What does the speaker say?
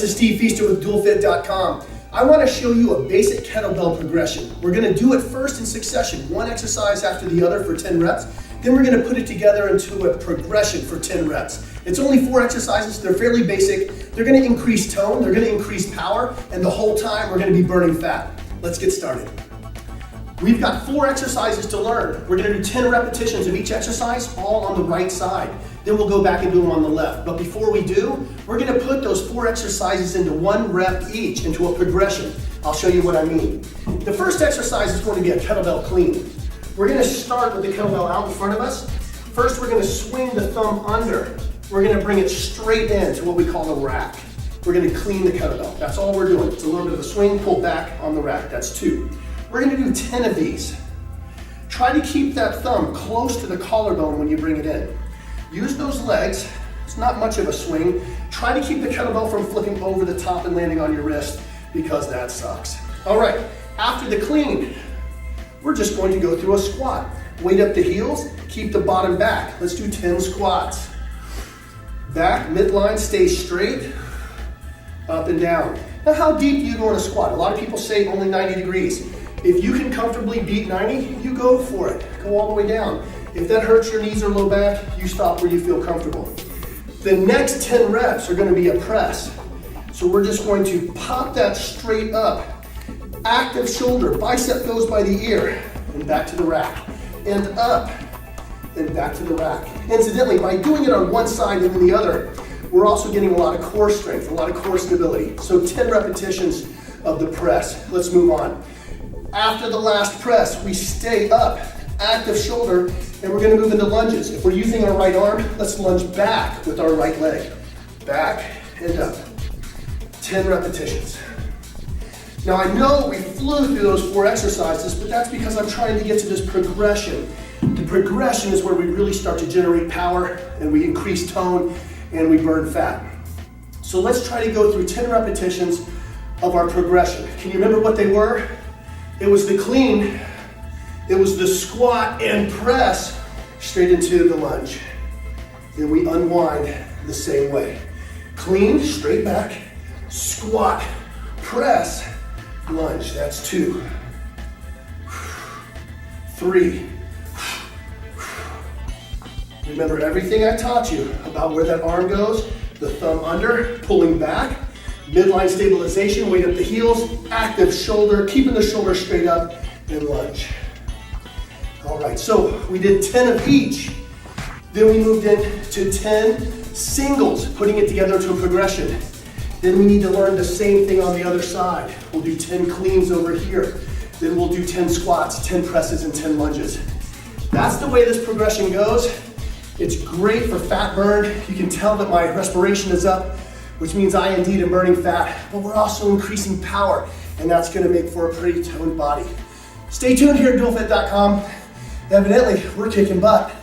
is Steve Feaster with dualfit.com. I want to show you a basic kettlebell progression. We're going to do it first in succession, one exercise after the other for 10 reps. Then we're going to put it together into a progression for 10 reps. It's only 4 exercises. They're fairly basic. They're going to increase tone, they're going to increase power, and the whole time we're going to be burning fat. Let's get started. We've got 4 exercises to learn. We're going to do 10 repetitions of each exercise, all on the right side. Then we'll go back and do them on the left. But before we do, we're going to put those 4 exercises into 1 rep each, into a progression. I'll show you what I mean. The first exercise is going to be a kettlebell clean. We're going to start with the kettlebell out in front of us. First, we're going to swing the thumb under. We're going to bring it straight into what we call a rack. We're going to clean the kettlebell. That's all we're doing. It's a little bit of a swing, pull back on the rack. That's 2. We're going to do 10 of these. Try to keep that thumb close to the collarbone when you bring it in. Use those legs. It's not much of a swing. Try to keep the kettlebell from flipping over the top and landing on your wrist, because that sucks. All right, after the clean, we're just going to go through a squat. Weight up the heels, keep the bottom back. Let's do 10 squats. Back, midline, stay straight, up and down. Now, how deep do you go in a squat? A lot of people say only 90 degrees. If you can comfortably beat 90, you go for it. Go all the way down. If that hurts your knees or low back, you stop where you feel comfortable. The next 10 reps are going to be a press. So we're just going to pop that straight up. Active shoulder, bicep goes by the ear, and back to the rack. And up, and back to the rack. Incidentally, by doing it on one side and then the other, we're also getting a lot of core strength, a lot of core stability. So 10 repetitions of the press. Let's move on. After the last press, we stay up, active shoulder, and we're going to move into lunges. If we're using our right arm, let's lunge back with our right leg. Back and up. 10 repetitions. Now, I know we flew through those 4 exercises, but that's because I'm trying to get to this progression. The progression is where we really start to generate power, and we increase tone, and we burn fat. So let's try to go through 10 repetitions of our progression. Can you remember what they were? It was the clean, it was the squat and press straight into the lunge. Then we unwind the same way. Clean, straight back, squat, press, lunge. That's 2, 3. Remember everything I taught you about where that arm goes, the thumb under, pulling back, midline stabilization, weight up the heels, active shoulder, keeping the shoulder straight up, and lunge. All right, so we did 10 of each. Then we moved into 10 singles, putting it together into a progression. Then we need to learn the same thing on the other side. We'll do 10 cleans over here. Then we'll do 10 squats, 10 presses, and 10 lunges. That's the way this progression goes. It's great for fat burn. You can tell that my respiration is up, which means I indeed am burning fat, but we're also increasing power, and that's gonna make for a pretty toned body. Stay tuned here at dualfit.com. Evidently, we're kicking butt.